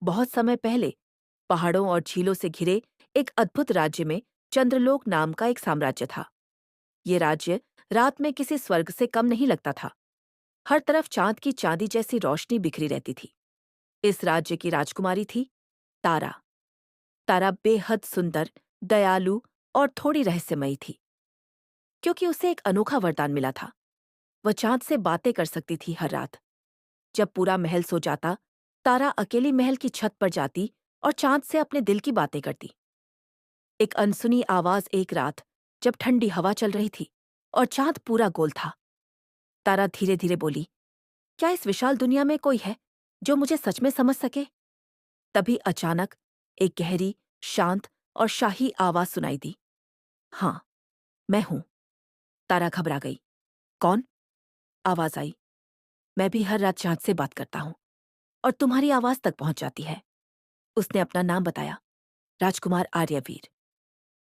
बहुत समय पहले पहाड़ों और झीलों से घिरे एक अद्भुत राज्य में चंद्रलोक नाम का एक साम्राज्य था। ये राज्य रात में किसी स्वर्ग से कम नहीं लगता था। हर तरफ चांद की चांदी जैसी रोशनी बिखरी रहती थी। इस राज्य की राजकुमारी थी तारा। तारा बेहद सुंदर, दयालु और थोड़ी रहस्यमयी थी, क्योंकि उसे एक अनोखा वरदान मिला था। वह चांद से बातें कर सकती थी हर रात। जब पूरा महल सो जाता, तारा अकेली महल की छत पर जाती और चांद से अपने दिल की बातें करती। एक अनसुनी आवाज एक रात, जब ठंडी हवा चल रही थी और चांद पूरा गोल था, तारा धीरे धीरे बोली, क्या इस विशाल दुनिया में कोई है जो मुझे सच में समझ सके? तभी अचानक एक गहरी, शांत और शाही आवाज सुनाई दी। हाँ, मैं हूं। तारा घबरा गई। कौन? आवाज आई। मैं भी हर रात चांद से बात करता हूं और तुम्हारी आवाज तक पहुंच जाती है। उसने अपना नाम बताया, राजकुमार आर्यवीर।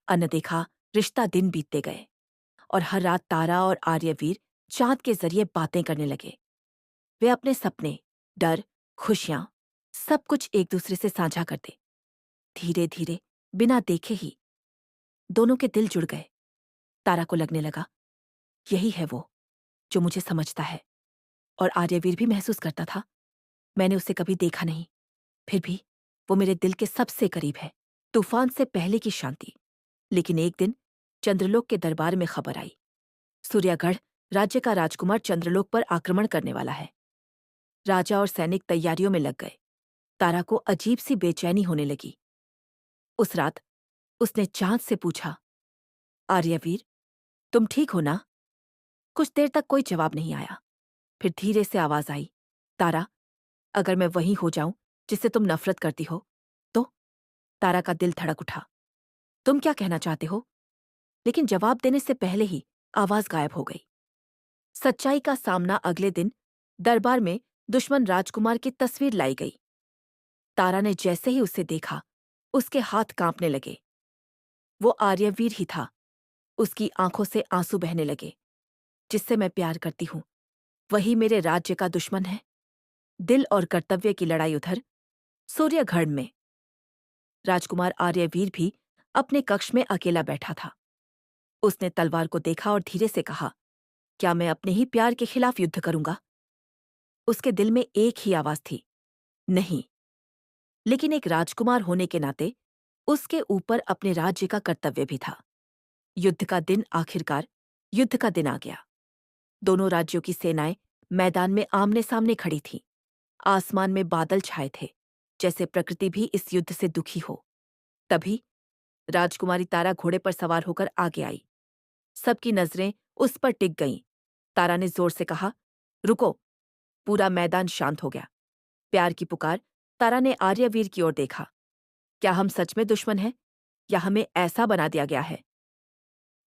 अनदेखा रिश्ता दिन बीतते गए और हर रात तारा और आर्यवीर चांद के जरिए बातें करने लगे। वे अपने सपने, डर, खुशियां, सब कुछ एक दूसरे से साझा करते। धीरे धीरे, बिना देखे ही दोनों के दिल जुड़ गए। तारा को लगने लगा, यही है वो जो मुझे समझता है। और आर्यवीर भी महसूस करता था, मैंने उसे कभी देखा नहीं, फिर भी वो मेरे दिल के सबसे करीब है। तूफान से पहले की शांति। लेकिन एक दिन चंद्रलोक के दरबार में खबर आई, सूर्यगढ़ राज्य का राजकुमार चंद्रलोक पर आक्रमण करने वाला है। राजा और सैनिक तैयारियों में लग गए। तारा को अजीब सी बेचैनी होने लगी। उस रात उसने चांद से पूछा, आर्यवीर, तुम ठीक हो ना? कुछ देर तक कोई जवाब नहीं आया। फिर धीरे से आवाज आई, तारा, अगर मैं वही हो जाऊं जिससे तुम नफरत करती हो तो? तारा का दिल धड़क उठा। तुम क्या कहना चाहते हो? लेकिन जवाब देने से पहले ही आवाज गायब हो गई। सच्चाई का सामना अगले दिन दरबार में दुश्मन राजकुमार की तस्वीर लाई गई। तारा ने जैसे ही उसे देखा, उसके हाथ कांपने लगे। वो आर्यवीर ही था। उसकी आंखों से आंसू बहने लगे। जिससे मैं प्यार करती हूँ, वही मेरे राज्य का दुश्मन है। दिल और कर्तव्य की लड़ाई उधर सूर्यगढ़ में। राजकुमार आर्यवीर भी अपने कक्ष में अकेला बैठा था। उसने तलवार को देखा और धीरे से कहा, क्या मैं अपने ही प्यार के खिलाफ युद्ध करूंगा? उसके दिल में एक ही आवाज थी, नहीं। लेकिन एक राजकुमार होने के नाते उसके ऊपर अपने राज्य का कर्तव्य भी था। युद्ध का दिन आखिरकार युद्ध का दिन आ गया। दोनों राज्यों की सेनाएं मैदान में आमने सामने खड़ी थीं। आसमान में बादल छाए थे, जैसे प्रकृति भी इस युद्ध से दुखी हो। तभी राजकुमारी तारा घोड़े पर सवार होकर आगे आई। सबकी नजरें उस पर टिक गईं। तारा ने जोर से कहा, रुको। पूरा मैदान शांत हो गया। प्यार की पुकार। तारा ने आर्यवीर की ओर देखा। क्या हम सच में दुश्मन हैं या हमें ऐसा बना दिया गया है?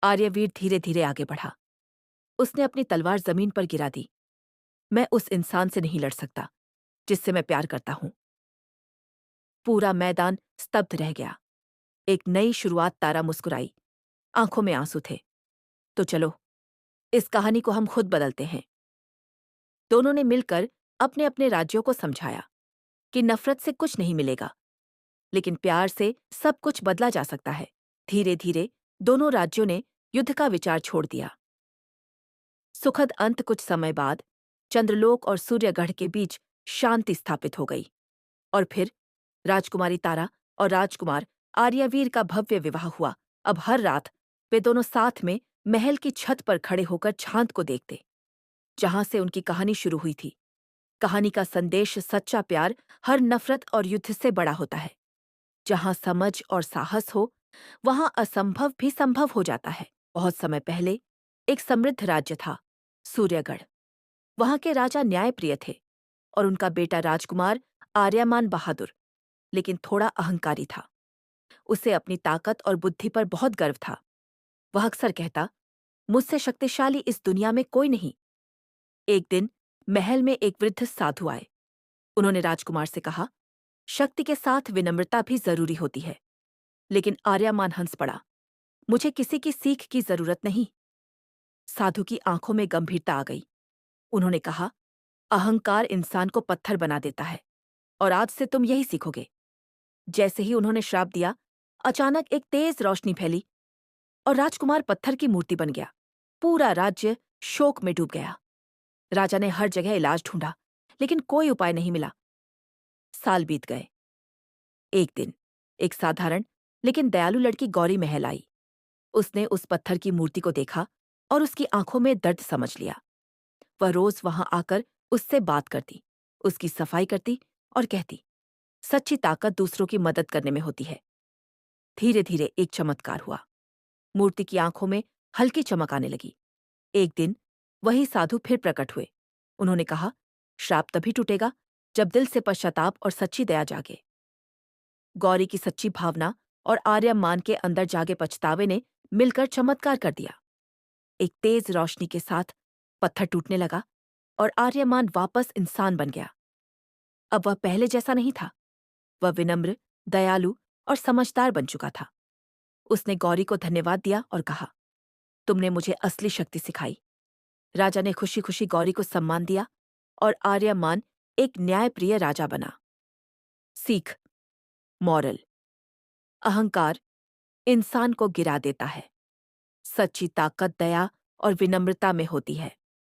आर्यवीर धीरे धीरे आगे बढ़ा। उसने अपनी तलवार जमीन पर गिरा दी। मैं उस इंसान से नहीं लड़ सकता जिससे मैं प्यार करता हूं। पूरा मैदान स्तब्ध रह गया। एक नई शुरुआत। तारा मुस्कुराई। आंखों में आंसू थे। तो चलो, इस कहानी को हम खुद बदलते हैं। दोनों ने मिलकर अपने अपने राज्यों को समझाया कि नफरत से कुछ नहीं मिलेगा, लेकिन प्यार से सब कुछ बदला जा सकता है। धीरे धीरे दोनों राज्यों ने युद्ध का विचार छोड़ दिया। सुखद अंत। कुछ समय बाद चंद्रलोक और सूर्यगढ़ के बीच शांति स्थापित हो गई। और फिर राजकुमारी तारा और राजकुमार आर्यवीर का भव्य विवाह हुआ। अब हर रात वे दोनों साथ में महल की छत पर खड़े होकर चांद को देखते, जहां से उनकी कहानी शुरू हुई थी। कहानी का संदेश सच्चा प्यार हर नफरत और युद्ध से बड़ा होता है। जहां समझ और साहस हो, वहां असंभव भी संभव हो जाता है। बहुत समय पहले एक समृद्ध राज्य था, सूर्यगढ़। वहां के राजा न्यायप्रिय थे और उनका बेटा राजकुमार आर्यमान बहादुर, लेकिन थोड़ा अहंकारी था। उसे अपनी ताकत और बुद्धि पर बहुत गर्व था। वह अक्सर कहता, मुझसे शक्तिशाली इस दुनिया में कोई नहीं। एक दिन महल में एक वृद्ध साधु आए। उन्होंने राजकुमार से कहा, शक्ति के साथ विनम्रता भी जरूरी होती है। लेकिन आर्यमान हंस पड़ा, मुझे किसी की सीख की जरूरत नहीं। साधु की आंखों में गंभीरता आ गई। उन्होंने कहा, अहंकार इंसान को पत्थर बना देता है और आज से तुम यही सीखोगे। जैसे ही उन्होंने श्राप दिया, अचानक एक तेज रोशनी फैली और राजकुमार पत्थर की मूर्ति बन गया। पूरा राज्य शोक में डूब गया। राजा ने हर जगह इलाज ढूंढा, लेकिन कोई उपाय नहीं मिला। साल बीत गए। एक दिन एक साधारण लेकिन दयालु लड़की गौरी महल आई। उसने उस पत्थर की मूर्ति को देखा और उसकी आंखों में दर्द समझ लिया। वह रोज वहां आकर उससे बात करती, उसकी सफाई करती और कहती, सच्ची ताकत दूसरों की मदद करने में होती है। धीरे धीरे एक चमत्कार हुआ। मूर्ति की आंखों में हल्की चमक आने लगी। एक दिन वही साधु फिर प्रकट हुए। उन्होंने कहा, श्राप तभी टूटेगा जब दिल से पश्चाताप और सच्ची दया जागे। गौरी की सच्ची भावना और आर्यमान के अंदर जागे पछतावे ने मिलकर चमत्कार कर दिया। एक तेज रोशनी के साथ पत्थर टूटने लगा और आर्यमान वापस इंसान बन गया। अब वह पहले जैसा नहीं था। वह विनम्र, दयालु और समझदार बन चुका था। उसने गौरी को धन्यवाद दिया और कहा, तुमने मुझे असली शक्ति सिखाई। राजा ने खुशी खुशी गौरी को सम्मान दिया और आर्यमान एक न्यायप्रिय राजा बना। सीख, मॉरल, अहंकार इंसान को गिरा देता है। सच्ची ताकत दया और विनम्रता में होती है।